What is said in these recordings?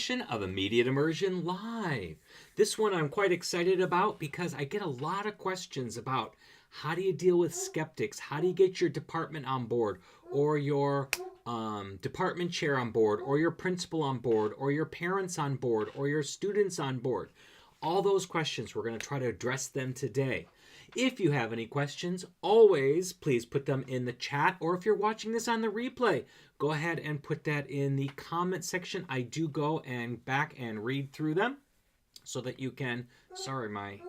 edition of Immediate Immersion Live. This one I'm quite excited about because I get a lot of questions about how do you deal with skeptics? How do you get your department on board, or your department chair on board, or your principal on board, or your parents on board, or your students on board? All those questions, we're going to try to address them today. If you have any questions, always please put them in the chat, or if you're watching this on the replay, go ahead and put that in the comment section. I do go and back and read through them so that you can, sorry, my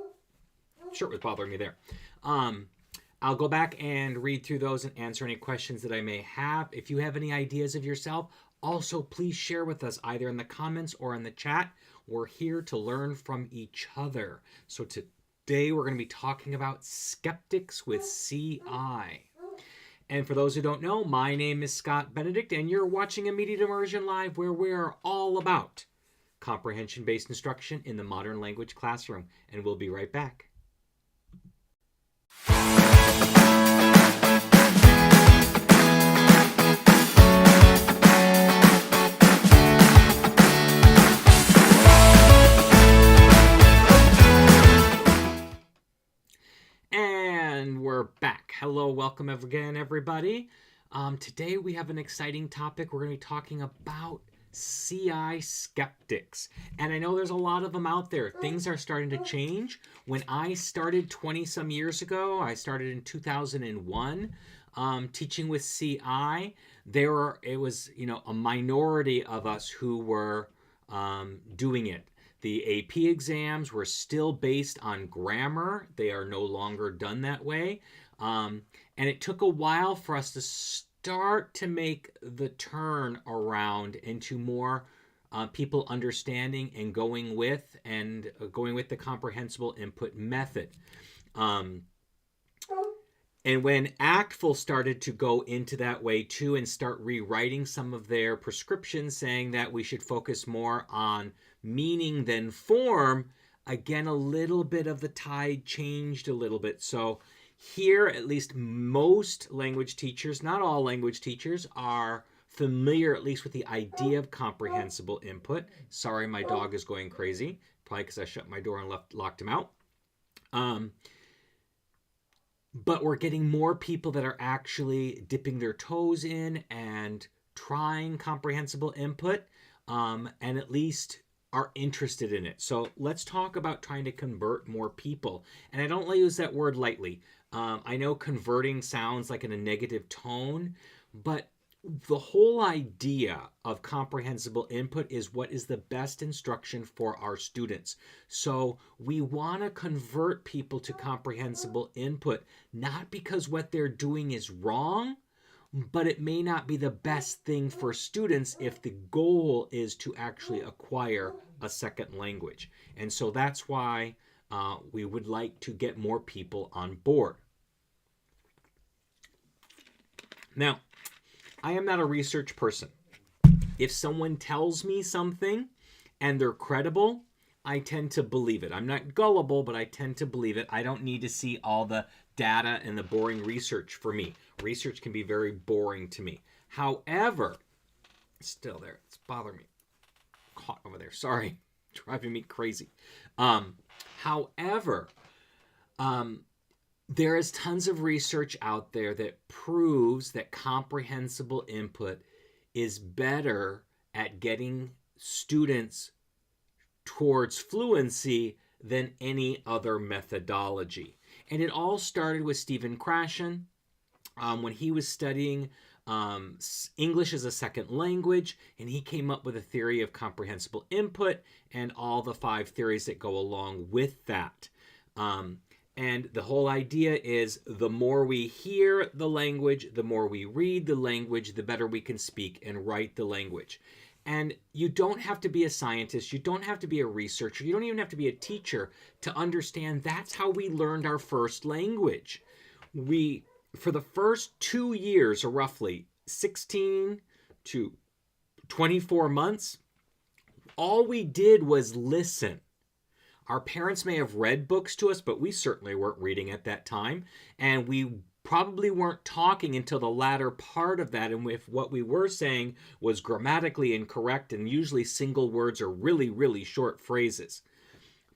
shirt was bothering me there. I'll go back and read through those and answer any questions that I may have. If you have any ideas of yourself, also please share with us either in the comments or in the chat. We're here to learn from each other. So today we're going to be talking about skeptics with CI. And for those who don't know, my name is Scott Benedict, and you're watching Immediate Immersion Live, where we're all about comprehension-based instruction in the modern language classroom. And we'll be right back. And we're back. Hello, welcome again, everybody. Today we have an exciting topic. We're going to be talking about CI skeptics. And I know there's a lot of them out there. Things are starting to change. When I started 20-some years ago, I started in 2001 teaching with CI. It was a minority of us who were doing it. The AP exams were still based on grammar. They are no longer done that way. And it took a while for us to start to make the turn around into more people understanding and going with the comprehensible input method. And when ACTFL started to go into that way too and start rewriting some of their prescriptions saying that we should focus more on meaning than form, again, a little bit of the tide changed a little bit. So here, at least most language teachers, not all language teachers, are familiar at least with the idea of comprehensible input. Sorry, my dog is going crazy, probably because I shut my door and locked him out. But we're getting more people that are actually dipping their toes in and trying comprehensible input, and at least are interested in it. So let's talk about trying to convert more people. And I don't use that word lightly. I know converting sounds like in a negative tone, but the whole idea of comprehensible input is what is the best instruction for our students. So we want to convert people to comprehensible input, not because what they're doing is wrong, but it may not be the best thing for students if the goal is to actually acquire a second language. And so that's why we would like to get more people on board. Now, I am not a research person. If someone tells me something and they're credible, I tend to believe it. I'm not gullible, but I tend to believe it. I don't need to see all the data and the boring research for me. Research can be very boring to me. However, still there. It's bothering me. Caught over there. Sorry. Driving me crazy. However, there is tons of research out there that proves that comprehensible input is better at getting students towards fluency than any other methodology. And it all started with Stephen Krashen when he was studying English as a second language, and he came up with a theory of comprehensible input and all the 5 theories that go along with that. And the whole idea is the more we hear the language, the more we read the language, the better we can speak and write the language. And you don't have to be a scientist. You don't have to be a researcher. You don't even have to be a teacher to understand that's how we learned our first language. For the first 2 years, or roughly 16 to 24 months, all we did was listen. Our parents may have read books to us, but we certainly weren't reading at that time. And we probably weren't talking until the latter part of that. And if what we were saying was grammatically incorrect, and usually single words are really, really short phrases.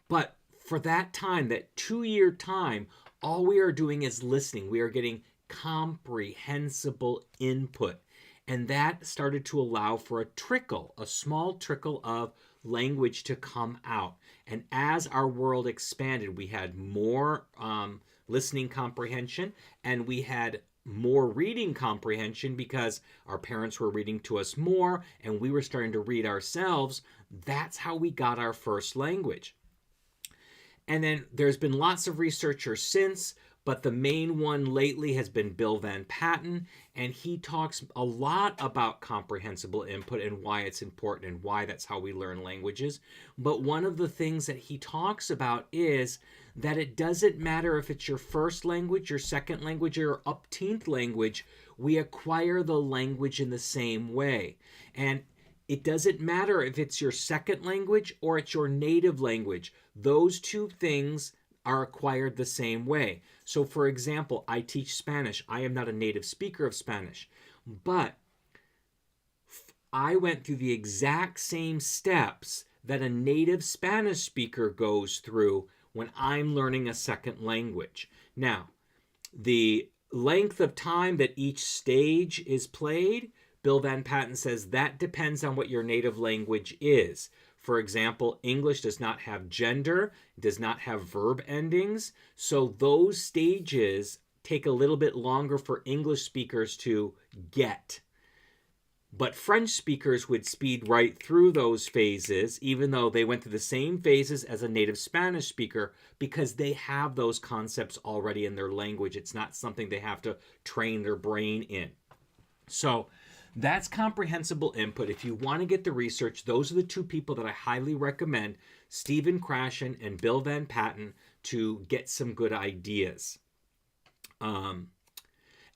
But for that time, that 2-year time, all we are doing is listening. We are getting comprehensible input. And that started to allow for a small trickle of language to come out. And as our world expanded, we had more listening comprehension, and we had more reading comprehension because our parents were reading to us more and we were starting to read ourselves. That's how we got our first language. And then there's been lots of researchers since, but the main one lately has been Bill Van Patten, and he talks a lot about comprehensible input and why it's important and why that's how we learn languages. But one of the things that he talks about is that it doesn't matter if it's your first language, your second language, or your upteenth language, we acquire the language in the same way. And it doesn't matter if it's your second language or it's your native language. Those two things are acquired the same way. So for example, I teach Spanish. I am not a native speaker of Spanish, but I went through the exact same steps that a native Spanish speaker goes through when I'm learning a second language. Now, the length of time that each stage is played, Bill Van Patten says that depends on what your native language is. For example, English does not have gender, does not have verb endings, so those stages take a little bit longer for English speakers to get. But French speakers would speed right through those phases, even though they went through the same phases as a native Spanish speaker, because they have those concepts already in their language. It's not something they have to train their brain in. So that's comprehensible input. If you want to get the research, those are the two people that I highly recommend, Stephen Krashen and Bill Van Patten, to get some good ideas.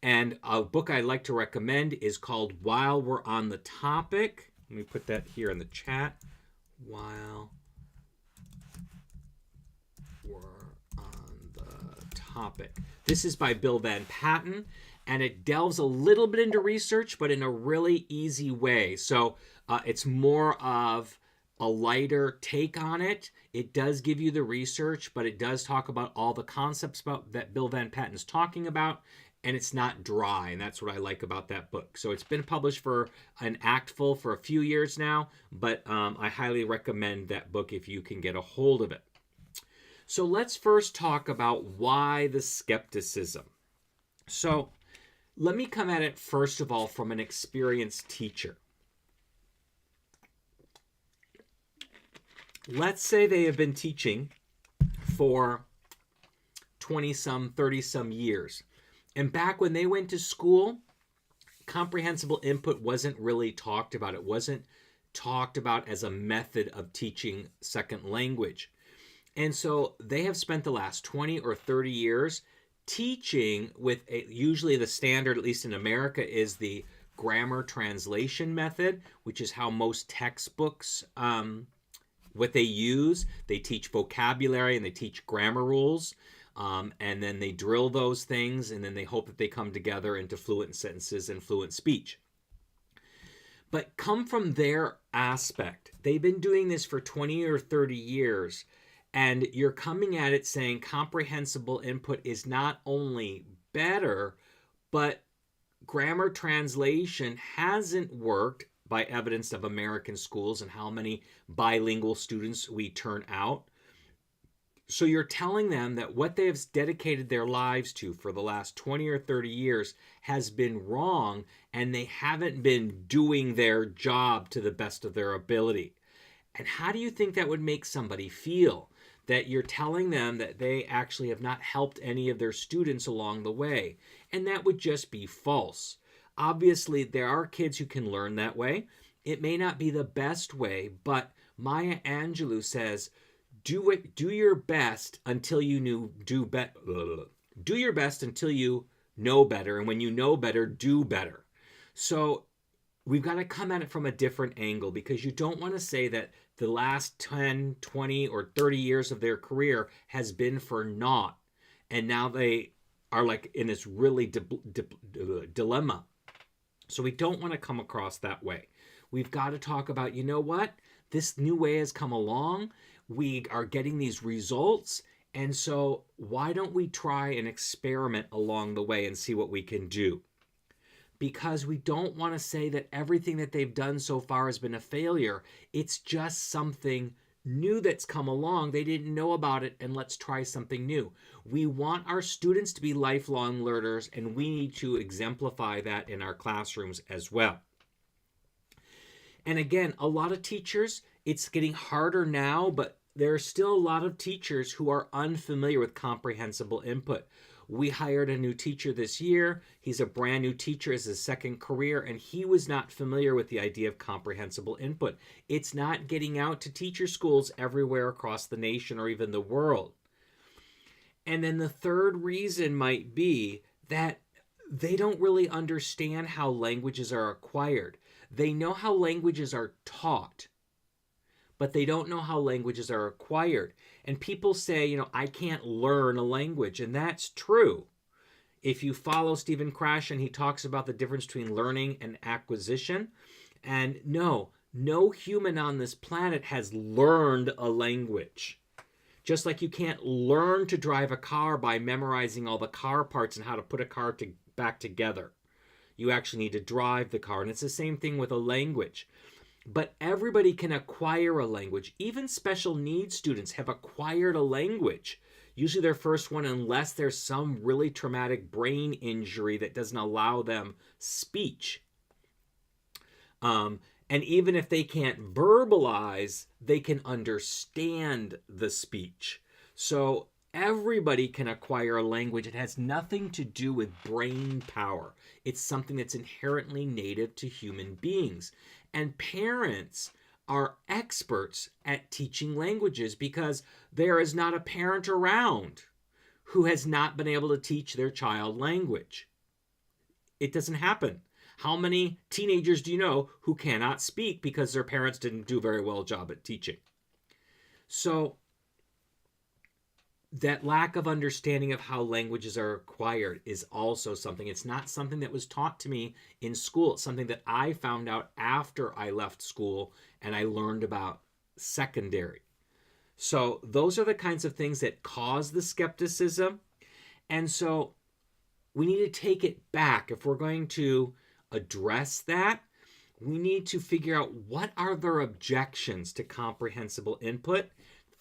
And a book I like to recommend is called While We're on the Topic. Let me put that here in the chat. While We're on the Topic. This is by Bill Van Patten, and it delves a little bit into research, but in a really easy way. So it's more of a lighter take on it. It does give you the research, but it does talk about all the concepts that Bill Van Patten's talking about, and it's not dry, and that's what I like about that book. So it's been published for an actful for a few years now, but I highly recommend that book if you can get a hold of it. So let's first talk about why the skepticism. So let me come at it first of all from an experienced teacher. Let's say they have been teaching for 20-some, 30-some years. And back when they went to school, comprehensible input wasn't really talked about. It wasn't talked about as a method of teaching second language. And so they have spent the last 20 or 30 years teaching with usually the standard, at least in America, is the grammar translation method, which is how most textbooks, what they use. They teach vocabulary and they teach grammar rules. And then they drill those things, and then they hope that they come together into fluent sentences and fluent speech. But come from their aspect. They've been doing this for 20 or 30 years, and you're coming at it saying comprehensible input is not only better, but grammar translation hasn't worked by evidence of American schools and how many bilingual students we turn out. So you're telling them that what they have dedicated their lives to for the last 20 or 30 years has been wrong, and they haven't been doing their job to the best of their ability. And how do you think that would make somebody feel? That you're telling them that they actually have not helped any of their students along the way. And that would just be false. Obviously, there are kids who can learn that way. It may not be the best way, but Maya Angelou says, do your best until you do your best until you know better, and when you know better, do better. So we've got to come at it from a different angle, because you don't want to say that the last 10, 20, or 30 years of their career has been for naught, and now they are like in this really dilemma. So we don't want to come across that way. We've got to talk about, you know what? This new way has come along. We are getting these results. And so why don't we try and experiment along the way and see what we can do? Because we don't want to say that everything that they've done so far has been a failure. It's just something new that's come along. They didn't know about it, and let's try something new. We want our students to be lifelong learners, and we need to exemplify that in our classrooms as well. And again, a lot of teachers, it's getting harder now, but there are still a lot of teachers who are unfamiliar with comprehensible input. We hired a new teacher this year. He's a brand new teacher as his second career, and he was not familiar with the idea of comprehensible input. It's not getting out to teacher schools everywhere across the nation or even the world. And then the third reason might be that they don't really understand how languages are acquired. They know how languages are taught, but they don't know how languages are acquired. And people say, you know, I can't learn a language, and that's true. If you follow Stephen Krashen, he talks about the difference between learning and acquisition. And no human on this planet has learned a language. Just like you can't learn to drive a car by memorizing all the car parts and how to put a car back together. You actually need to drive the car, and it's the same thing with a language. But everybody can acquire a language. Even special needs students have acquired a language. Usually their first one, unless there's some really traumatic brain injury that doesn't allow them speech. And even if they can't verbalize, they can understand the speech. So everybody can acquire a language. It has nothing to do with brain power. It's something that's inherently native to human beings. And parents are experts at teaching languages because there is not a parent around who has not been able to teach their child language. It doesn't happen. How many teenagers do you know who cannot speak because their parents didn't do a very well job at teaching? So that lack of understanding of how languages are acquired is also something. It's not something that was taught to me in school. It's something that I found out after I left school and I learned about secondary. So those are the kinds of things that cause the skepticism. And so we need to take it back. If we're going to address that, we need to figure out what are their objections to comprehensible input,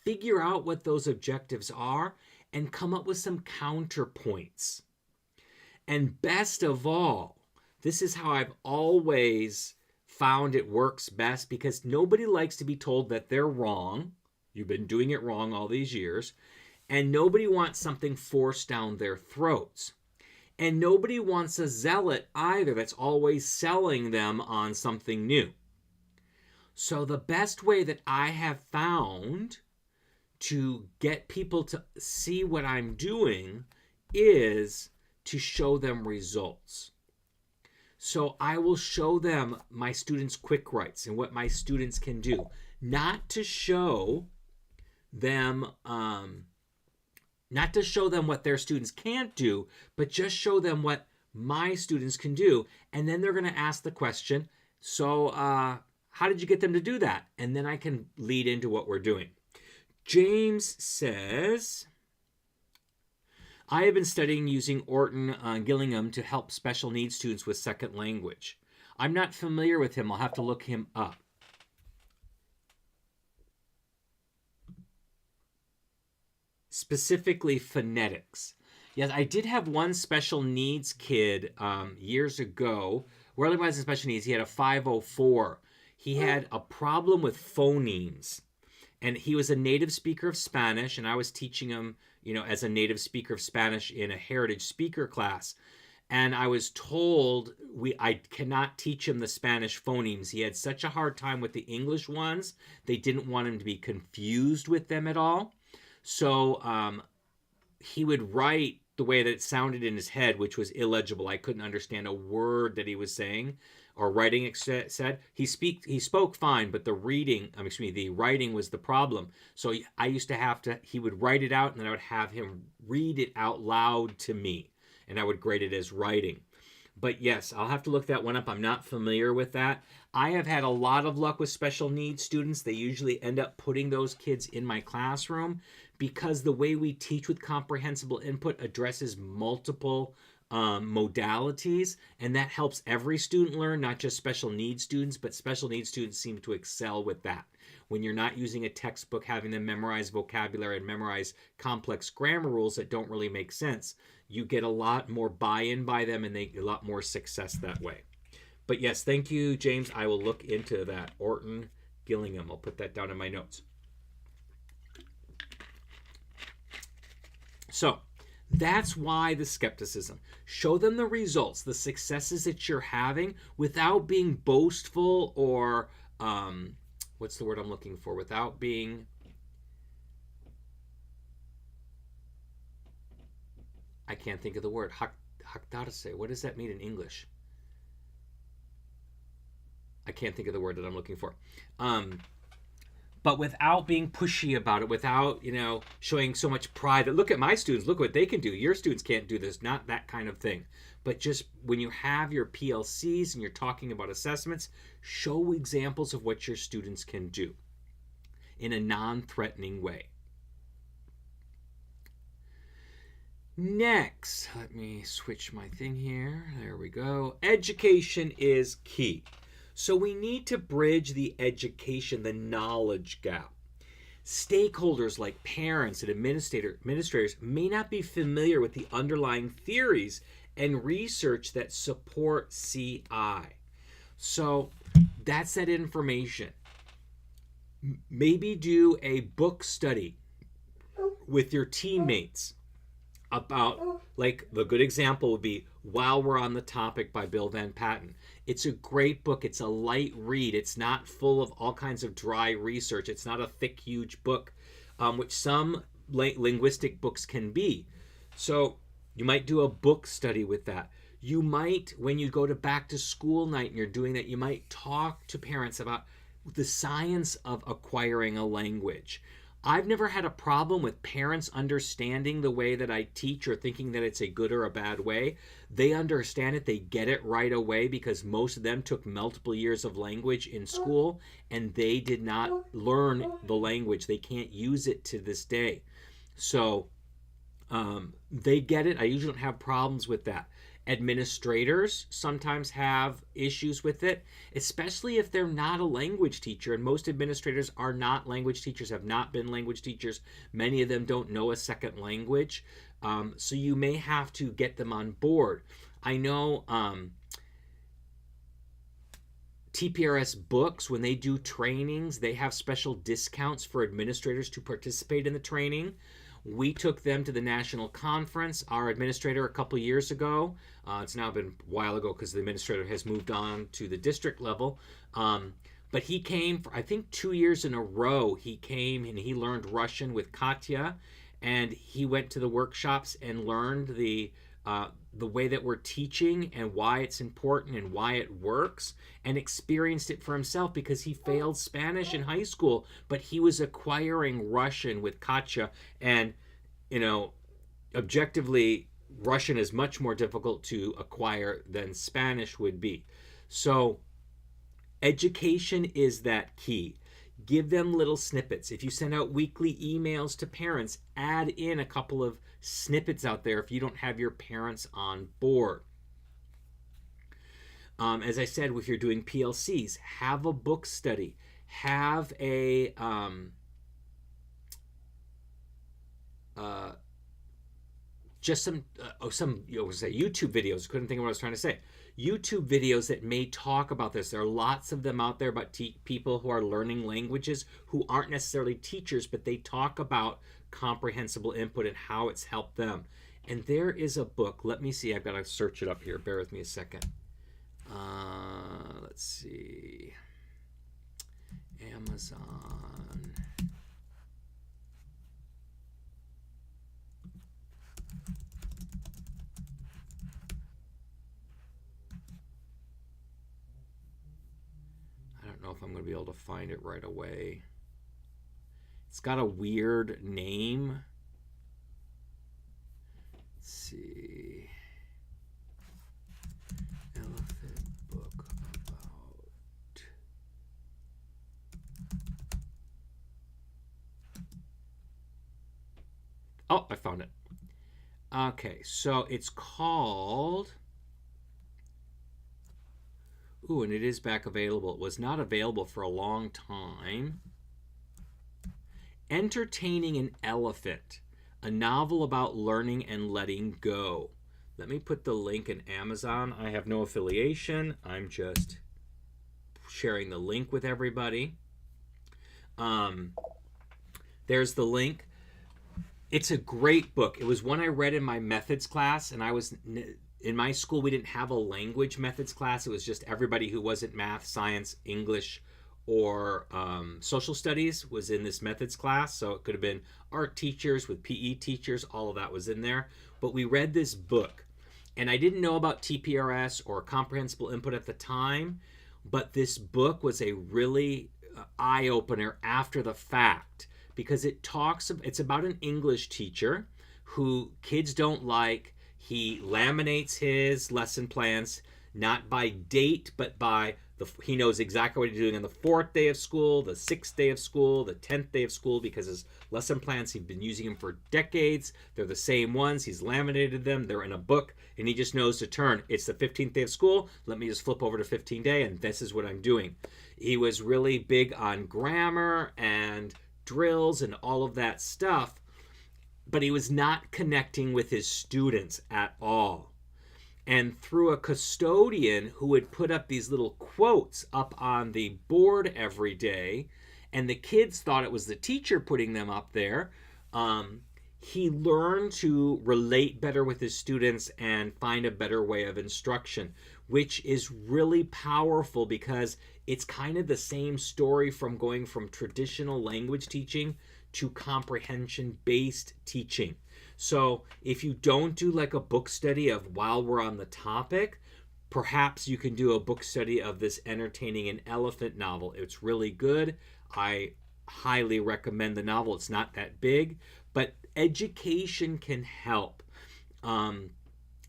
figure out what those objectives are, and come up with some counterpoints. And best of all, this is how I've always found it works best, because nobody likes to be told that they're wrong. You've been doing it wrong all these years. And nobody wants something forced down their throats. And nobody wants a zealot either that's always selling them on something new. So the best way that I have found to get people to see what I'm doing is to show them results. So I will show them my students' quick writes and what my students can do. Not to show them what their students can't do, but just show them what my students can do. And then they're going to ask the question, so how did you get them to do that? And then I can lead into what we're doing. James says, I have been studying using Orton Gillingham to help special needs students with second language. I'm not familiar with him. I'll have to look him up. Specifically phonetics. Yes, I did have one special needs kid years ago. Where was in special needs? He had a 504. He had a problem with phonemes. And he was a native speaker of Spanish, and I was teaching him, as a native speaker of Spanish in a heritage speaker class. And I was told I cannot teach him the Spanish phonemes. He had such a hard time with the English ones. They didn't want him to be confused with them at all. So he would write the way that it sounded in his head, which was illegible. I couldn't understand a word that he was saying or writing said. He spoke fine, but the writing was the problem. So I used to he would write it out, and then I would have him read it out loud to me. and I would grade it as writing. But yes, I'll have to look that one up. I'm not familiar with that. I have had a lot of luck with special needs students. They usually end up putting those kids in my classroom because the way we teach with comprehensible input addresses multiple modalities, and that helps every student learn, not just special needs students, but special needs students seem to excel with that. When you're not using a textbook, having them memorize vocabulary and memorize complex grammar rules that don't really make sense, you get a lot more buy-in by them, and they get a lot more success that way. But yes, thank you, James. I will look into that. Orton Gillingham. I'll put that down in my notes. So that's why the skepticism. Show them the results, the successes that you're having without being boastful or, what's the word I'm looking for? Without being, I can't think of the word. Hakdarse. What does that mean in English? I can't think of the word that I'm looking for. But without being pushy about it, without, showing so much pride that, look at my students, look what they can do. Your students can't do this, not that kind of thing. But just when you have your PLCs and you're talking about assessments, show examples of what your students can do in a non-threatening way. Next, let me switch my thing here. There we go. Education is key. So we need to bridge the education, the knowledge gap. Stakeholders like parents and administrators may not be familiar with the underlying theories and research that support CI. So that's that information. Maybe do a book study with your teammates about, like, the good example would be While We're on the Topic by Bill Van Patten. It's a great book. It's a light read. It's not full of all kinds of dry research. It's not a thick, huge book, which some linguistic books can be. So you might do a book study with that. You might, when you go to back to school night and you're doing that, you might talk to parents about the science of acquiring a language. I've never had a problem with parents understanding the way that I teach or thinking that it's a good or a bad way. They understand it. They get it right away because most of them took multiple years of language in school and they did not learn the language. They can't use it to this day. So they get it. I usually don't have problems with that. Administrators sometimes have issues with it, especially if they're not a language teacher. And most administrators are not language teachers, have not been language teachers. Many of them don't know a second language. So you may have to get them on board. I know TPRS books, when they do trainings, they have special discounts for administrators to participate in the training. We took them to the national conference. Our administrator a couple years ago, it's now been a while ago because the administrator has moved on to the district level, but he came for, I think, 2 years in a row. He came and he learned Russian with Katya, and he went to the workshops and learned the way that we're teaching and why it's important and why it works, and experienced it for himself because he failed Spanish in high school, but he was acquiring Russian with Katya. And, objectively, Russian is much more difficult to acquire than Spanish would be. So education is that key. Give them little snippets. If you send out weekly emails to parents, add in a couple of snippets out there if you don't have your parents on board. As I said, if you're doing PLCs, have a book study. Have a just some YouTube videos. Couldn't think of what I was trying to say. YouTube videos that may talk about this. There are lots of them out there about people who are learning languages who aren't necessarily teachers, but they talk about comprehensible input and how it's helped them. And there is a book. Let me see. I've got to search it up here. Bear with me a second. Let's see. Amazon. I don't know if I'm going to be able to find it right away. It's got a weird name. Let's see. Oh, I found it. Okay, so it's called. Ooh, and it is back available. It was not available for a long time. Entertaining an Elephant, a novel about learning and letting go. Let me put the link in Amazon. I have no affiliation. I'm just sharing the link with everybody. There's the link. It's a great book. It was one I read in my methods class, and I was in my school. We didn't have a language methods class. It was just everybody who wasn't math, science, English, or social studies was in this methods class. So it could have been art teachers with PE teachers. All of that was in there. But we read this book, and I didn't know about TPRS or comprehensible input at the time, but this book was a really eye-opener after the fact, because it's about an English teacher who kids don't like. He laminates his lesson plans not by date, but by he knows exactly what he's doing on the 4th day of school, the 6th day of school, the 10th day of school, because his lesson plans, he's been using them for decades. They're the same ones. He's laminated them. They're in a book, and he just knows to turn. It's the 15th day of school. Let me just flip over to 15 day, and this is what I'm doing. He was really big on grammar and drills and all of that stuff, but he was not connecting with his students at all. And through a custodian who would put up these little quotes up on the board every day, and the kids thought it was the teacher putting them up there, he learned to relate better with his students and find a better way of instruction, which is really powerful because it's kind of the same story from going from traditional language teaching to comprehension-based teaching. So if you don't do like a book study of while we're on the topic, perhaps you can do a book study of this Entertaining an Elephant novel. It's really good. I highly recommend the novel. It's not that big, but education can help. And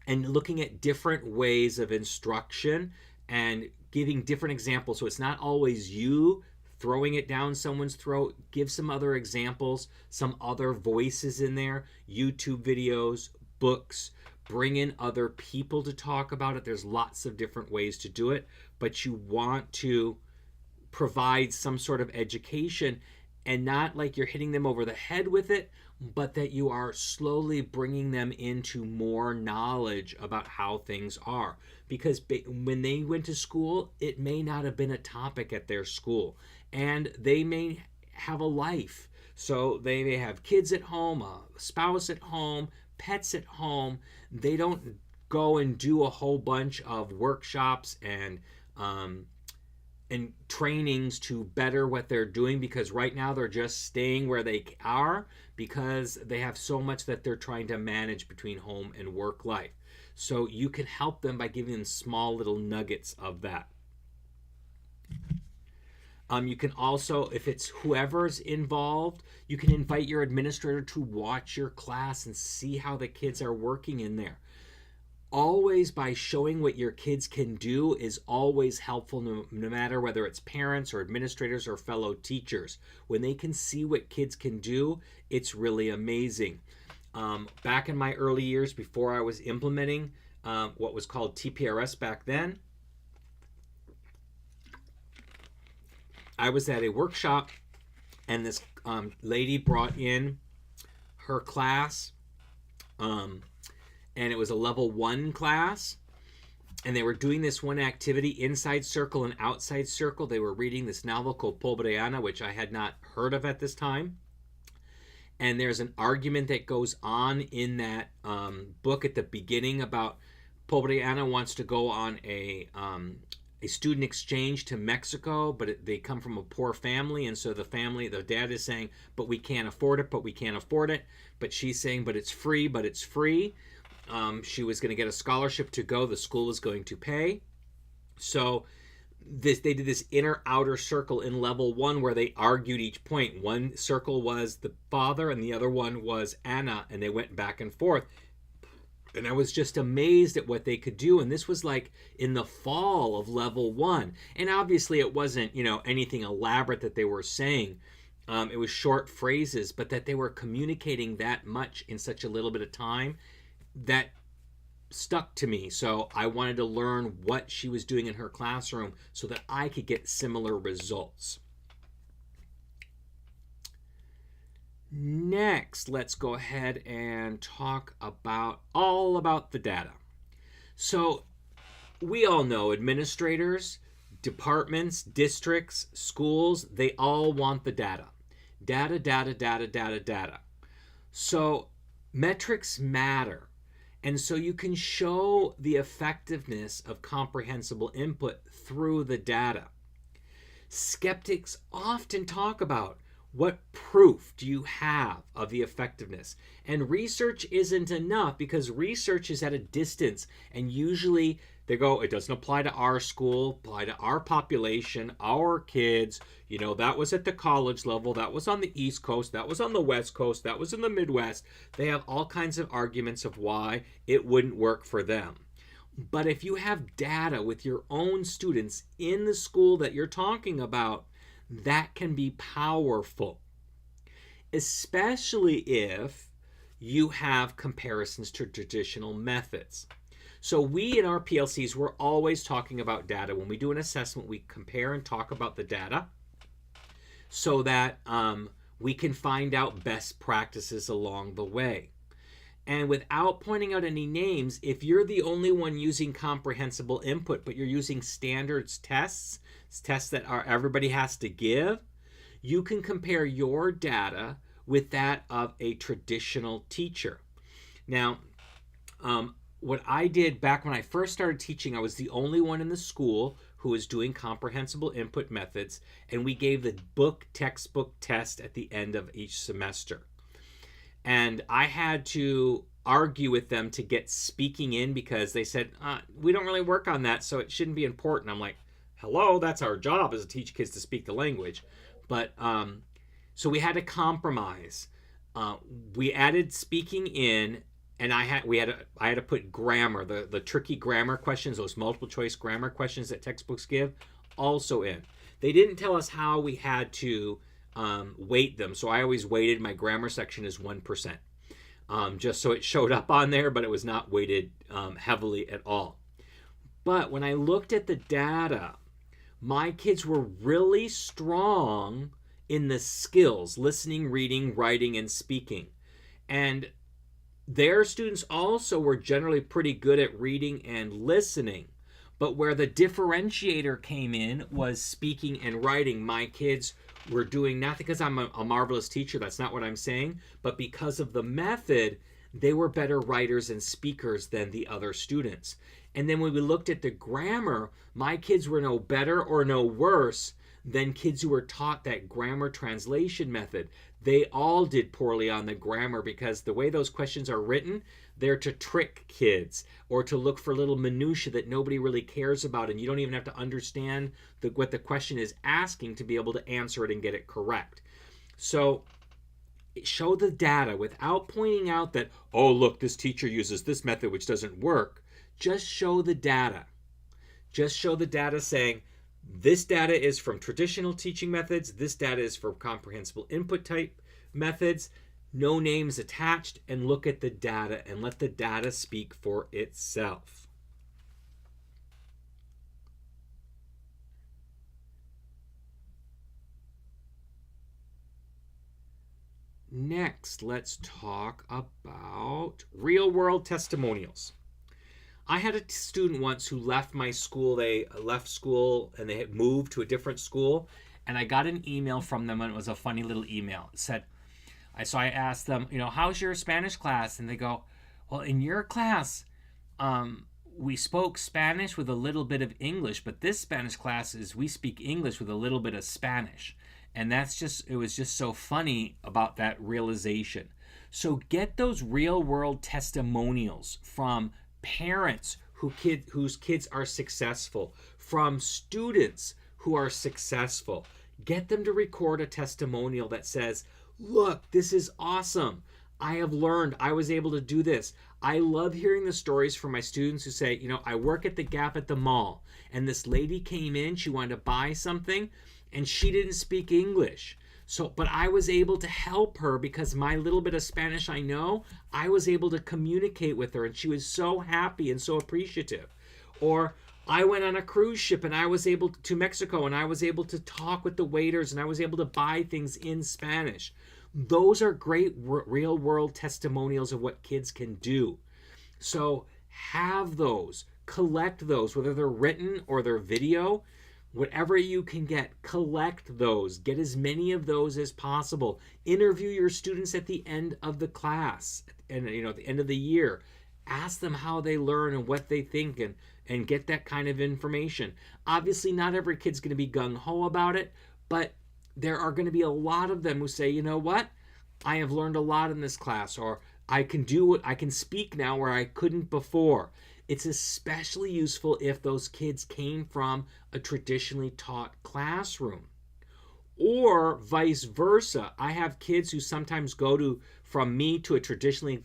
looking at different ways of instruction and giving different examples. So it's not always you throwing it down someone's throat. Give some other examples, some other voices in there, YouTube videos, books. Bring in other people to talk about it. There's lots of different ways to do it, but you want to provide some sort of education, and not like you're hitting them over the head with it, but that you are slowly bringing them into more knowledge about how things are. Because when they went to school, it may not have been a topic at their school, and they may have a life. So they may have kids at home, a spouse at home, pets at home. They don't go and do a whole bunch of workshops and trainings to better what they're doing, because right now they're just staying where they are because they have so much that they're trying to manage between home and work life. So you can help them by giving them small little nuggets of that. You can also, if it's whoever's involved, you can invite your administrator to watch your class and see how the kids are working in there. Always, by showing what your kids can do is always helpful, no matter whether it's parents or administrators or fellow teachers. When they can see what kids can do, it's really amazing. Back in my early years, before I was implementing what was called TPRS back then, I was at a workshop, and this lady brought in her class, and it was a level 1 class, and they were doing this one activity, inside circle and outside circle. They were reading this novel called Pobreana, which I had not heard of at this time. And there's an argument that goes on in that book at the beginning about Pobreana wants to go on a student exchange to Mexico, but they come from a poor family, and so the dad is saying, but we can't afford it, but she's saying, but it's free. She was going to get a scholarship to go, the school was going to pay. So they did this inner outer circle in level 1 where they argued each point. One circle was the father and the other one was Anna, and they went back and forth. And I was just amazed at what they could do. And this was like in the fall of level 1. And obviously it wasn't, anything elaborate that they were saying. It was short phrases, but that they were communicating that much in such a little bit of time, that stuck to me. So I wanted to learn what she was doing in her classroom so that I could get similar results. Next, let's go ahead and talk all about the data. So we all know administrators, departments, districts, schools, they all want the data. Data, data, data, data, data. So metrics matter. And so you can show the effectiveness of comprehensible input through the data. Skeptics often talk about, what proof do you have of the effectiveness? And research isn't enough, because research is at a distance, and usually they go, it doesn't apply to our school, apply to our population, our kids. That was at the college level, that was on the East Coast, that was on the West Coast, that was in the Midwest. They have all kinds of arguments of why it wouldn't work for them. But if you have data with your own students in the school that you're talking about, that can be powerful, especially if you have comparisons to traditional methods. So we in our PLCs, we're always talking about data. When we do an assessment, we compare and talk about the data so that we can find out best practices along the way. And without pointing out any names, if you're the only one using comprehensible input, but you're using standards tests that everybody has to give, you can compare your data with that of a traditional teacher. Now, what I did back when I first started teaching, I was the only one in the school who was doing comprehensible input methods, and we gave the textbook test at the end of each semester. And I had to argue with them to get speaking in, because they said, we don't really work on that, so it shouldn't be important. I'm like, hello, that's our job, is to teach kids to speak the language. But so we had to compromise. We added speaking in, and I had to put grammar, the tricky grammar questions, those multiple choice grammar questions that textbooks give, also in. They didn't tell us how we had to weight them, so I always weighted my grammar section as 1%, just so it showed up on there, but it was not weighted heavily at all. But when I looked at the data, my kids were really strong in the skills, listening, reading, writing, and speaking. And their students also were generally pretty good at reading and listening. But where the differentiator came in was speaking and writing. My kids were doing, not because I'm a marvelous teacher, that's not what I'm saying, but because of the method, they were better writers and speakers than the other students. And then when we looked at the grammar, my kids were no better or no worse than kids who were taught that grammar translation method. They all did poorly on the grammar, because the way those questions are written, they're to trick kids or to look for little minutiae that nobody really cares about, and you don't even have to understand what the question is asking to be able to answer it and get it correct. So show the data without pointing out that, oh, look, this teacher uses this method which doesn't work. Just show the data. Just show the data saying, this data is from traditional teaching methods, this data is from comprehensible input type methods, no names attached, and look at the data and let the data speak for itself. Next, let's talk about real-world testimonials. I had a student once who left my school. They left school and they had moved to a different school, and I got an email from them, and it was a funny little email. It said, so I asked them, how's your Spanish class? And they go, well, in your class, we spoke Spanish with a little bit of English, but this Spanish class is we speak English with a little bit of Spanish. And it was just so funny about that realization. So get those real world testimonials from parents whose kids are successful, from students who are successful. Get them to record a testimonial that says, look, this is awesome. I have learned. I was able to do this. I love hearing the stories from my students who say, I work at the Gap at the mall, and this lady came in, she wanted to buy something, and she didn't speak English. So, but I was able to help her because my little bit of Spanish I know, I was able to communicate with her and she was so happy and so appreciative. Or I went on a cruise ship and I was able to Mexico and I was able to talk with the waiters and I was able to buy things in Spanish. Those are great real world testimonials of what kids can do. So have those, collect those, whether they're written or they're video. Whatever you can get, collect those. Get as many of those as possible. Interview your students at the end of the class and at the end of the year. Ask them how they learn and what they think and get that kind of information. Obviously, not every kid's going to be gung-ho about it, but there are going to be a lot of them who say, you know what? I have learned a lot in this class, or I can speak now where I couldn't before. It's especially useful if those kids came from a traditionally taught classroom. Or vice versa. I have kids who sometimes go from me to a traditionally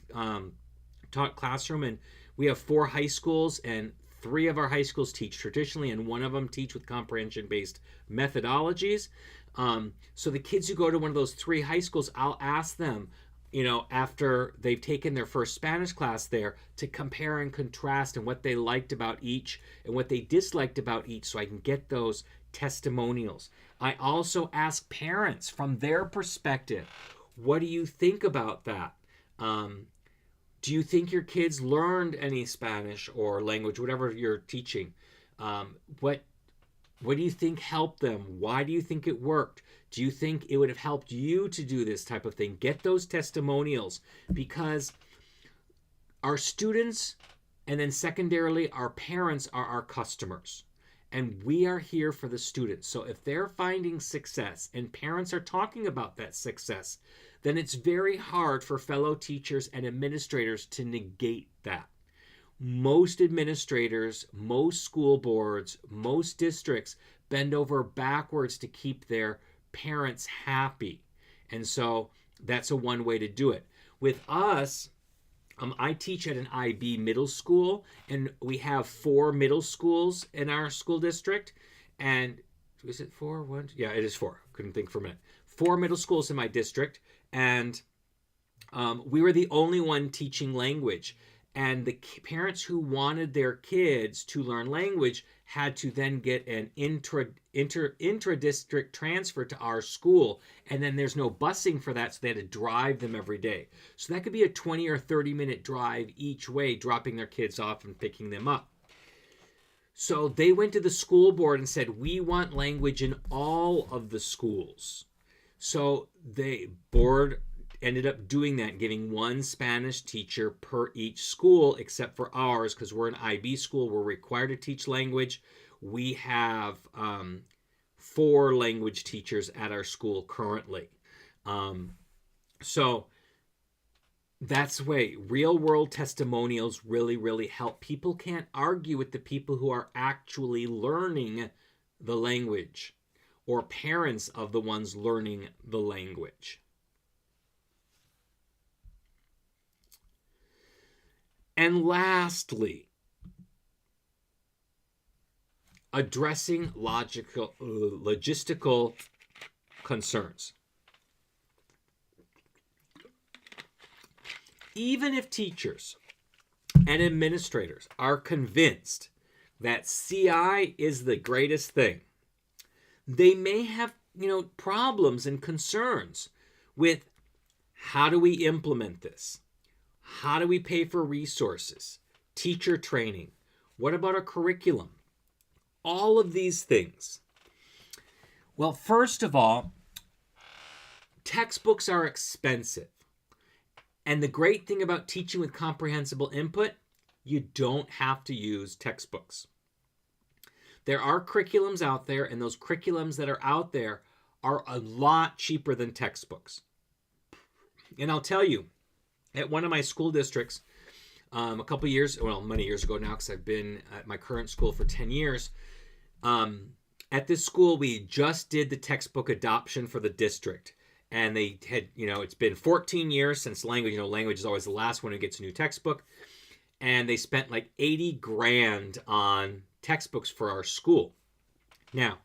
taught classroom, and we have 4 high schools, and 3 of our high schools teach traditionally, and 1 of them teach with comprehension-based methodologies. So the kids who go to one of those 3 high schools, I'll ask them, after they've taken their first Spanish class there, to compare and contrast and what they liked about each and what they disliked about each, so I can get those testimonials. I also ask parents from their perspective, what do you think about that? Do you think your kids learned any Spanish or language, whatever you're teaching? What do you think helped them? Why do you think it worked? Do you think it would have helped you to do this type of thing? Get those testimonials, because our students and then secondarily our parents are our customers. And we are here for the students. So if they're finding success and parents are talking about that success, then it's very hard for fellow teachers and administrators to negate that. Most administrators, most school boards, most districts bend over backwards to keep their parents happy. And so that's one way to do it. With us, I teach at an IB middle school, and we have 4 middle schools in our school district. And is it 4? Yeah, it is 4. Couldn't think for a minute. 4 middle schools in my district, and we were the only one teaching language. And the parents who wanted their kids to learn language had to then get an intra-district transfer to our school. And then there's no busing for that, so they had to drive them every day. So that could be a 20 or 30-minute drive each way, dropping their kids off and picking them up. So they went to the school board and said, we want language in all of the schools. So the board ended up doing that, giving 1 Spanish teacher per each school, except for ours, because we're an IB school. We're required to teach language. We have 4 language teachers at our school currently. So that's the way real world testimonials really, really help. People can't argue with the people who are actually learning the language, or parents of the ones learning the language. And lastly, addressing logistical concerns. Even if teachers and administrators are convinced that CI is the greatest thing, they may have, problems and concerns with how do we implement this? How do we pay for resources? Teacher training? What about a curriculum? All of these things. Well, first of all, textbooks are expensive. And the great thing about teaching with comprehensible input, you don't have to use textbooks. There are curriculums out there, and those curriculums that are out there are a lot cheaper than textbooks. And I'll tell you, at one of my school districts, many years ago now, because I've been at my current school for 10 years, at this school, we just did the textbook adoption for the district. And they had, it's been 14 years since language. Language is always the last one who gets a new textbook. And they spent like $80,000 on textbooks for our school. Now,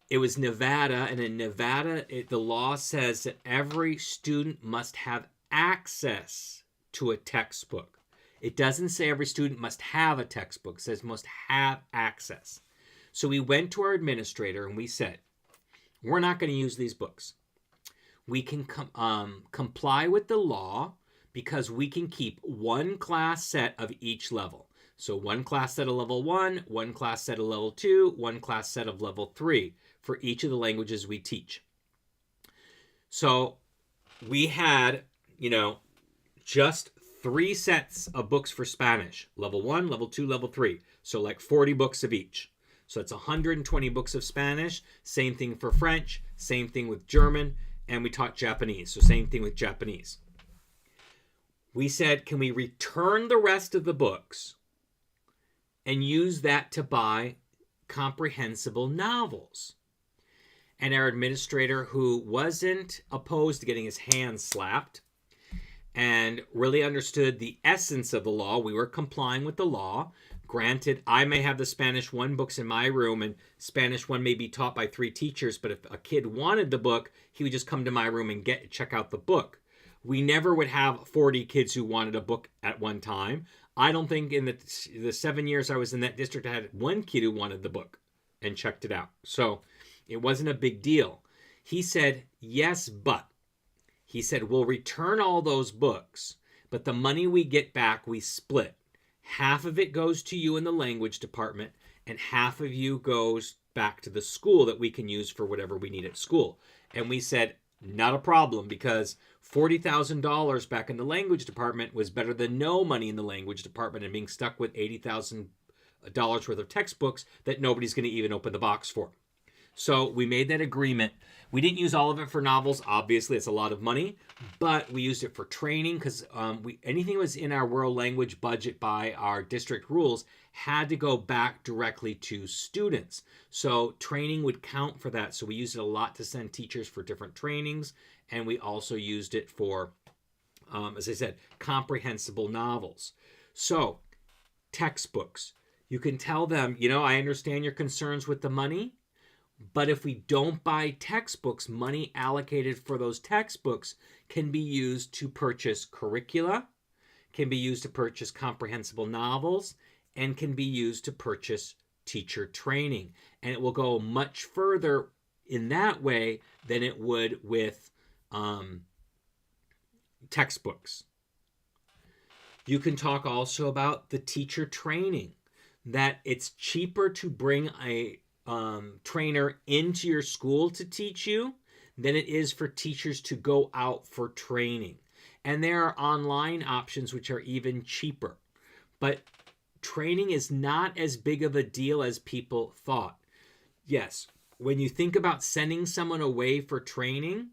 it was Nevada, and in Nevada, the law says that every student must have access to a textbook. It doesn't say every student must have a textbook. It says must have access. So we went to our administrator and we said, we're not going to use these books. We can comply with the law because we can keep one class set of each level. So one class set of level 1, one class set of level 2, one class set of level 3 for each of the languages we teach. So we had, just 3 sets of books for Spanish. Level 1, level 2, level 3. So like 40 books of each. So it's 120 books of Spanish. Same thing for French. Same thing with German. And we taught Japanese. So same thing with Japanese. We said, can we return the rest of the books and use that to buy comprehensible novels? And our administrator, who wasn't opposed to getting his hands slapped and really understood the essence of the law, we were complying with the law. Granted, I may have the Spanish 1 books in my room, and Spanish 1 may be taught by 3 teachers, but if a kid wanted the book, he would just come to my room and check out the book. We never would have 40 kids who wanted a book at one time. I don't think in the 7 years I was in that district, I had 1 kid who wanted the book and checked it out. So it wasn't a big deal. He said, yes, but. He said, we'll return all those books, but the money we get back, we split. Half of it goes to you in the language department, and half of you goes back to the school that we can use for whatever we need at school. And we said, not a problem, because $40,000 back in the language department was better than no money in the language department and being stuck with $80,000 worth of textbooks that nobody's going to even open the box for. So we made that agreement. We didn't use all of it for novels. Obviously, it's a lot of money, but we used it for training because anything that was in our world language budget by our district rules had to go back directly to students. So training would count for that. So we used it a lot to send teachers for different trainings, and we also used it for, as I said, comprehensible novels. So textbooks. You can tell them, I understand your concerns with the money, but if we don't buy textbooks, money allocated for those textbooks can be used to purchase curricula, can be used to purchase comprehensible novels, and can be used to purchase teacher training. And it will go much further in that way than it would with textbooks. You can talk also about the teacher training, that it's cheaper to bring a trainer into your school to teach you than it is for teachers to go out for training. And there are online options which are even cheaper. But training is not as big of a deal as people thought. Yes, when you think about sending someone away for training,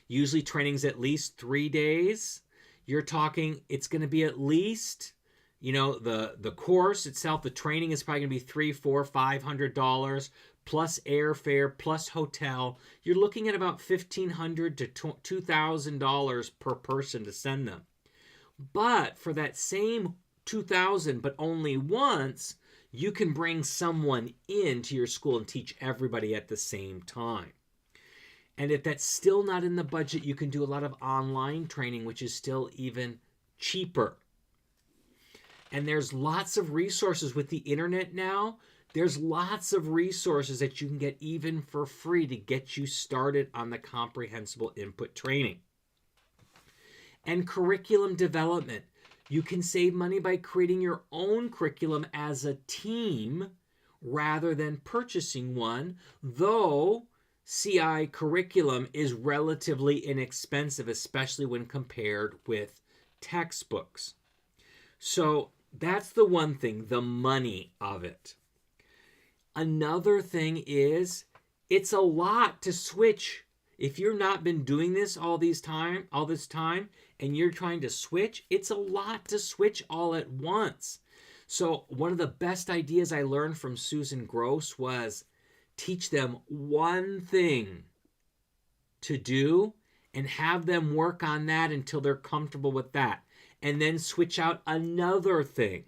usually training's at least 3 days. You're talking, it's going to be at least, the course itself, the training is probably going to be $300, $400, $500 plus airfare plus hotel. You're looking at about $1,500 to $2,000 per person to send them. But for that same $2,000, but only once, you can bring someone into your school and teach everybody at the same time. And if that's still not in the budget, you can do a lot of online training, which is still even cheaper. And there's lots of resources with the internet now. There's lots of resources that you can get even for free to get you started on the comprehensible input training. And curriculum development. You can save money by creating your own curriculum as a team rather than purchasing one, though CI curriculum is relatively inexpensive, especially when compared with textbooks. So that's the one thing, the money of it. Another thing is, it's a lot to switch. If you've not been doing this all this time, and you're trying to switch, it's a lot to switch all at once. So one of the best ideas I learned from Susan Gross was teach them one thing to do and have them work on that until they're comfortable with that. And then switch out another thing.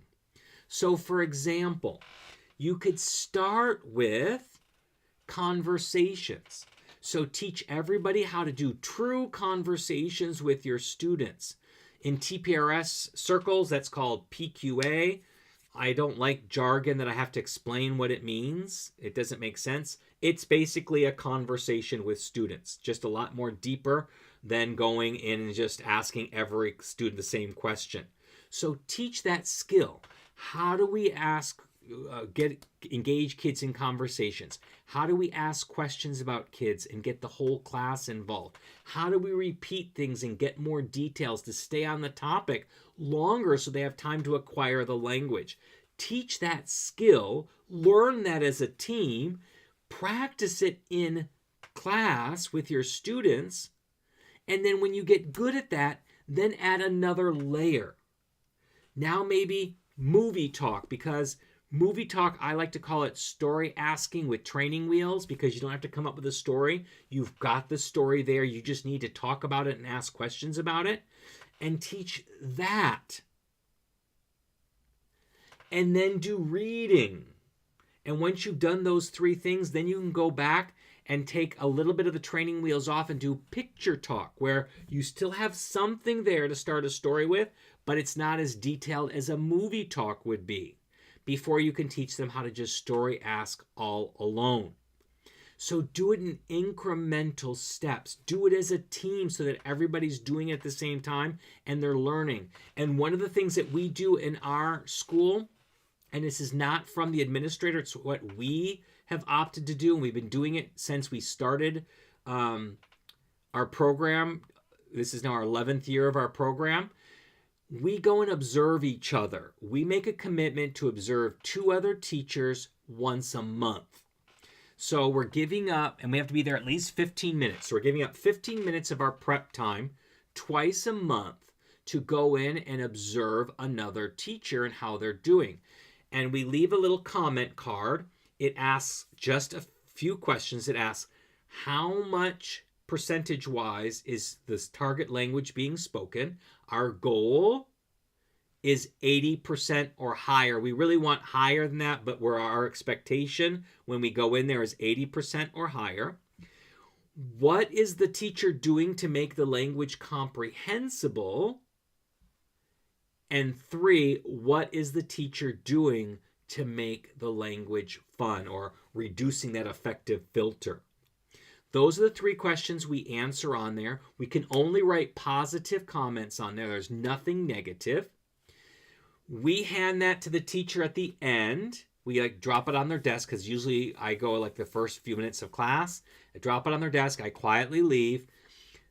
So for example, you could start with conversations. So teach everybody how to do true conversations with your students. In TPRS circles, that's called PQA. I don't like jargon that I have to explain what it means. It doesn't make sense. It's basically a conversation with students, just a lot more deeper than going in and just asking every student the same question. So teach that skill. How do we engage kids in conversations? How do we ask questions about kids and get the whole class involved? How do we repeat things and get more details to stay on the topic longer so they have time to acquire the language? Teach that skill, learn that as a team, practice it in class with your students, and then when you get good at that, then add another layer. Now maybe movie talk, because movie talk, I like to call it story asking with training wheels, because you don't have to come up with a story. You've got the story there. You just need to talk about it and ask questions about it, and teach that. And then do reading. And once you've done those three things, then you can go back and take a little bit of the training wheels off and do picture talk, where you still have something there to start a story with, but it's not as detailed as a movie talk would be, before you can teach them how to just story ask all alone. So do it in incremental steps. Do it as a team so that everybody's doing it at the same time and they're learning. And one of the things that we do in our school, and this is not from the administrator, it's what we have opted to do, and we've been doing it since we started our program. This is now our 11th year of our program. We go and observe each other. We make a commitment to observe 2 other teachers once a month. So we're giving up, and we have to be there at least 15 minutes. So we're giving up 15 minutes of our prep time twice a month to go in and observe another teacher and how they're doing. And we leave a little comment card. It asks just a few questions. It asks, how much percentage-wise is this target language being spoken? Our goal is 80% or higher. We really want higher than that, but our expectation when we go in there is 80% or higher. What is the teacher doing to make the language comprehensible? And 3, what is the teacher doing to make the language fun, or reducing that affective filter? Those are the 3 questions we answer on there. We can only write positive comments on there. There's nothing negative. We hand that to the teacher at the end. We drop it on their desk, because usually I go the first few minutes of class. I drop it on their desk. I quietly leave.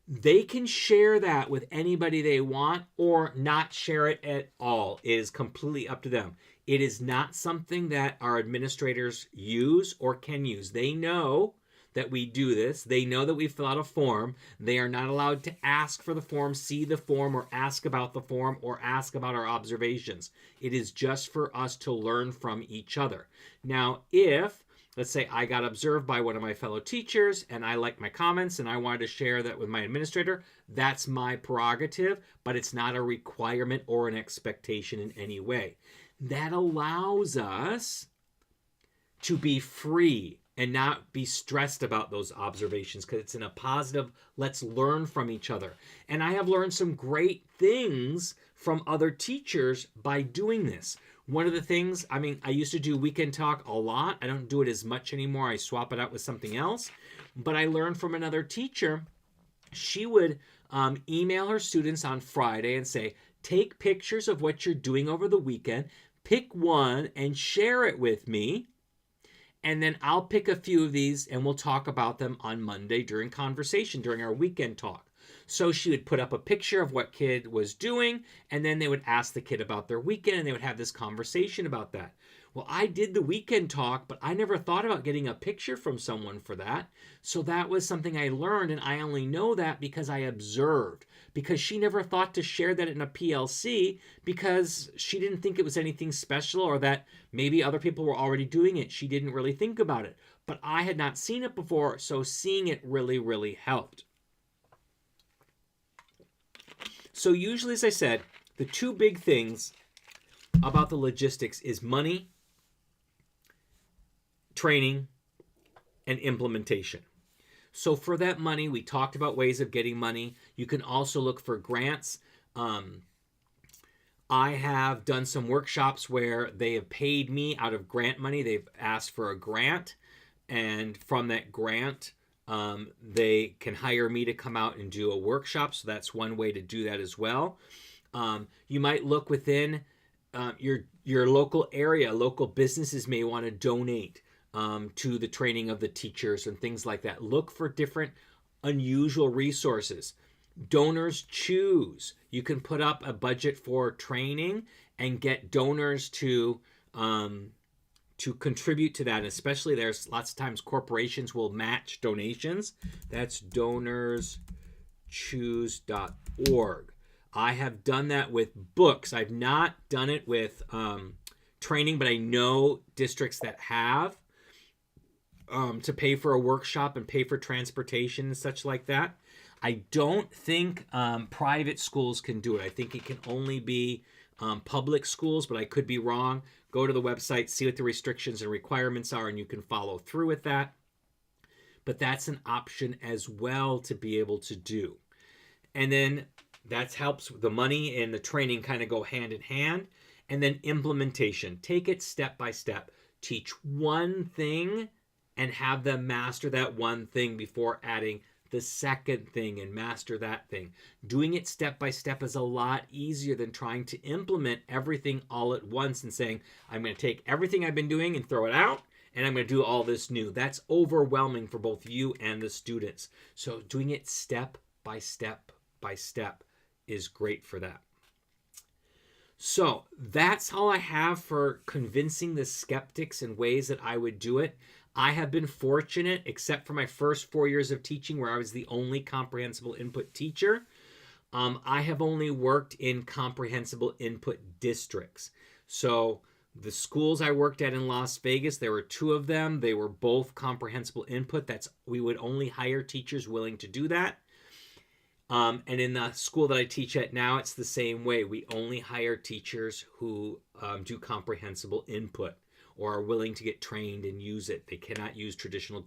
They can share that with anybody they want or not share it at all. It is completely up to them. It is not something that our administrators use or can use. They know that we do this. They know that we fill out a form. They are not allowed to ask for the form, see the form, or ask about the form, or ask about our observations. It is just for us to learn from each other. Now, if, let's say I got observed by one of my fellow teachers and I liked my comments and I wanted to share that with my administrator, that's my prerogative, but it's not a requirement or an expectation in any way. That allows us to be free and not be stressed about those observations, because it's in a positive, let's learn from each other. And I have learned some great things from other teachers by doing this. One of the things, I used to do weekend talk a lot. I don't do it as much anymore. I swap it out with something else. But I learned from another teacher. She would email her students on Friday and say, take pictures of what you're doing over the weekend, pick one and share it with me. And then I'll pick a few of these and we'll talk about them on Monday during conversation, during our weekend talk. So she would put up a picture of what kid was doing, and then they would ask the kid about their weekend, and they would have this conversation about that. Well, I did the weekend talk, but I never thought about getting a picture from someone for that. So that was something I learned, and I only know that because I observed. Because she never thought to share that in a PLC, because she didn't think it was anything special, or that maybe other people were already doing it. She didn't really think about it. But I had not seen it before, so seeing it really, really helped. So usually, as I said, the 2 big things about the logistics is money, training, and implementation. So for that money, we talked about ways of getting money. You can also look for grants. I have done some workshops where they have paid me out of grant money. They've asked for a grant, and from that grant, they can hire me to come out and do a workshop. So that's one way to do that as well. You might look within your local area. Local businesses may want to donate to the training of the teachers and things like that. Look for different unusual resources. Donors choose. You can put up a budget for training and get donors to contribute to that. And especially there's lots of times corporations will match donations. That's donorschoose.org. I have done that with books. I've not done it with training, but I know districts that have to pay for a workshop and pay for transportation and such like that. I don't think private schools can do it. I think it can only be public schools, but I could be wrong. Go to the website, see what the restrictions and requirements are, and you can follow through with that. But that's an option as well to be able to do. And then that helps the money and the training kind of go hand in hand. And then implementation. Take it step by step. Teach one thing and have them master that one thing before adding the second thing and master that thing. Doing it step by step is a lot easier than trying to implement everything all at once and saying, I'm going to take everything I've been doing and throw it out, and I'm going to do all this new. That's overwhelming for both you and the students. So doing it step by step by step is great for that. So that's all I have for convincing the skeptics in ways that I would do it. I have been fortunate, except for my first 4 years of teaching where I was the only comprehensible input teacher. I have only worked in comprehensible input districts. So the schools I worked at in Las Vegas, there were 2 of them. They were both comprehensible input. We would only hire teachers willing to do that. And in the school that I teach at now, it's the same way. We only hire teachers who do comprehensible input or are willing to get trained and use it. They cannot use traditional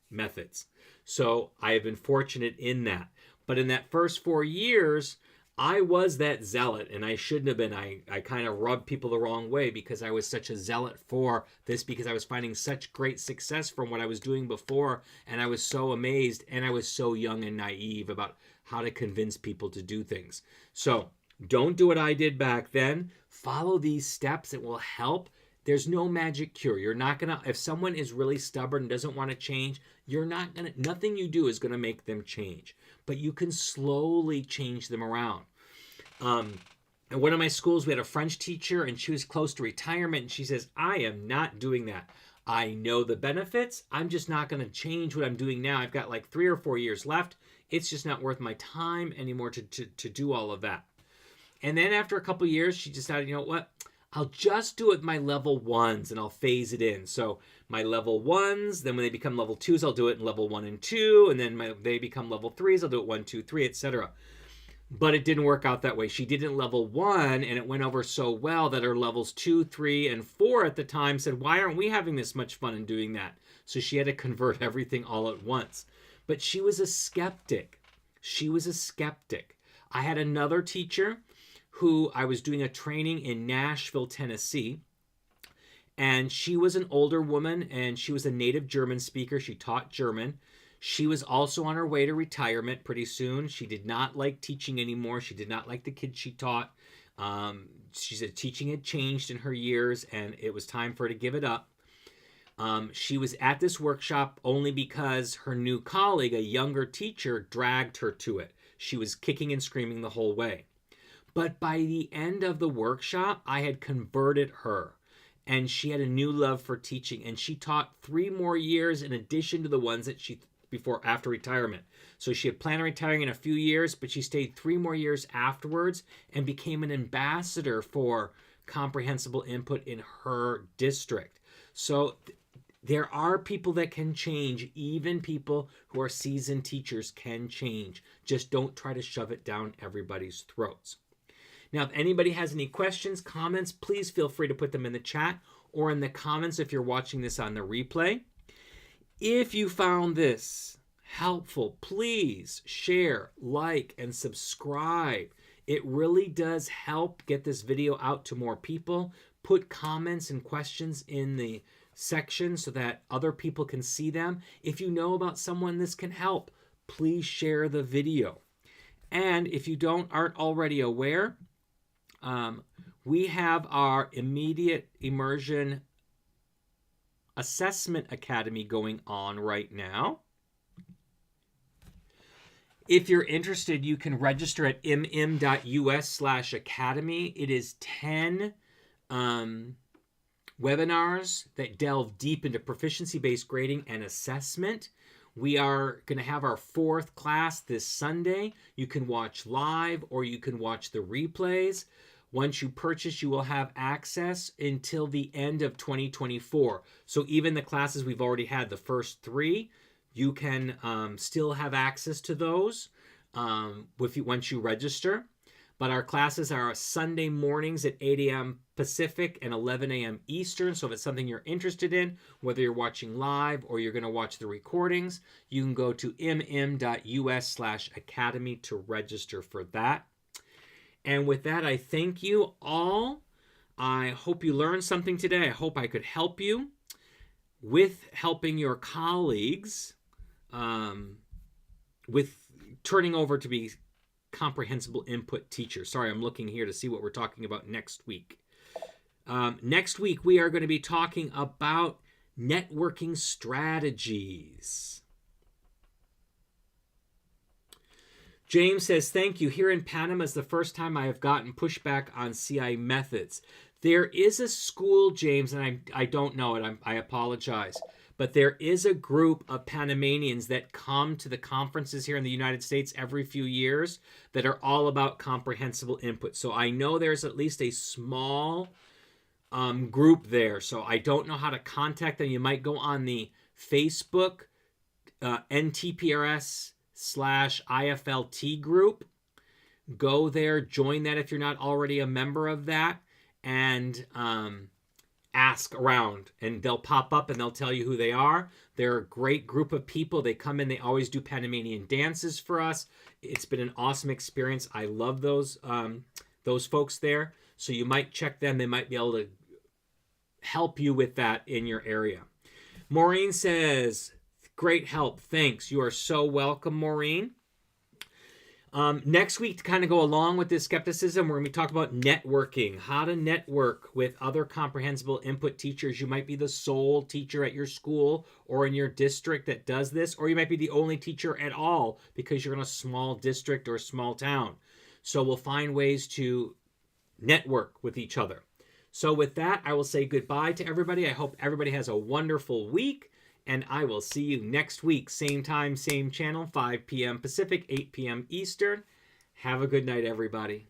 methods. So I have been fortunate in that. But in that first 4 years, I was that zealot, and I shouldn't have been. I kind of rubbed people the wrong way because I was such a zealot for this, because I was finding such great success from what I was doing before, and I was so amazed, and I was so young and naive about how to convince people to do things. So don't do what I did back then. Follow these steps. It will help. There's no magic cure. You're not going to, if someone is really stubborn and doesn't want to change, nothing you do is going to make them change. But you can slowly change them around. At one of my schools, we had a French teacher, and she was close to retirement, and she says, I am not doing that. I know the benefits. I'm just not going to change what I'm doing now. I've got like 3 or 4 years left. It's just not worth my time anymore to do all of that. And then after a couple of years, she decided, you know what? I'll just do it with my level 1s and I'll phase it in. So my level 1s, then when they become level 2s, I'll do it in level 1 and 2. And then they become level 3s, I'll do it 1, 2, 3, etc. But it didn't work out that way. She did it in level 1, and it went over so well that her levels 2, 3, and 4 at the time said, why aren't we having this much fun in doing that? So she had to convert everything all at once. But she was a skeptic. She was a skeptic. I had another teacher who I was doing a training in Nashville, Tennessee. And she was an older woman, and she was a native German speaker. She taught German. She was also on her way to retirement pretty soon. She did not like teaching anymore. She did not like the kids she taught. She said teaching had changed in her years, and it was time for her to give it up. She was at this workshop only because her new colleague, a younger teacher, dragged her to it. She was kicking and screaming the whole way. But by the end of the workshop, I had converted her, and she had a new love for teaching, and she taught 3 more years in addition to the ones that she after retirement. So she had planned on retiring in a few years, but she stayed 3 more years afterwards and became an ambassador for comprehensible input in her district. So there are people that can change. Even people who are seasoned teachers can change. Just don't try to shove it down everybody's throats. Now, if anybody has any questions, comments, please feel free to put them in the chat or in the comments if you're watching this on the replay. If you found this helpful, please share, like, and subscribe. It really does help get this video out to more people. Put comments and questions in the section so that other people can see them. If you know about someone this can help, please share the video. And if you aren't already aware, we have our immediate immersion assessment academy going on right now. If you're interested, you can register at mm.us/academy. It is 10 webinars that delve deep into proficiency-based grading and assessment. We are going to have our 4th class this Sunday. You can watch live or you can watch the replays. Once you purchase, you will have access until the end of 2024. So even the classes we've already had, the first 3, you can still have access to those once you register. But our classes are Sunday mornings at 8 a.m. Pacific and 11 a.m. Eastern. So if it's something you're interested in, whether you're watching live or you're going to watch the recordings, you can go to mm.us/academy to register for that. And with that, I thank you all. I hope you learned something today. I hope I could help you with helping your colleagues with turning over to be comprehensible input teachers. Sorry, I'm looking here to see what we're talking about next week. Next week, we are going to be talking about networking strategies. James says, thank you. Here in Panama is the first time I have gotten pushback on CI methods. There is a school, James, and I don't know it. I apologize. But there is a group of Panamanians that come to the conferences here in the United States every few years that are all about comprehensible input. So I know there's at least a small group there. So I don't know how to contact them. You might go on the Facebook NTPRS/IFLT group. Go there, join that if you're not already a member of that, and ask around, and they'll pop up and they'll tell you who they are. They're a great group of people. They come in, they always do Panamanian dances for us. It's been an awesome experience. I love those folks there. So you might check them. They might be able to help you with that in your area. Maureen says, great help. Thanks. You are so welcome, Maureen. Next week, to kind of go along with this skepticism, we're going to be talking about networking, how to network with other comprehensible input teachers. You might be the sole teacher at your school or in your district that does this, or you might be the only teacher at all because you're in a small district or small town. So we'll find ways to network with each other. So with that, I will say goodbye to everybody. I hope everybody has a wonderful week. And I will see you next week. Same time, same channel, 5 p.m. Pacific, 8 p.m. Eastern. Have a good night, everybody.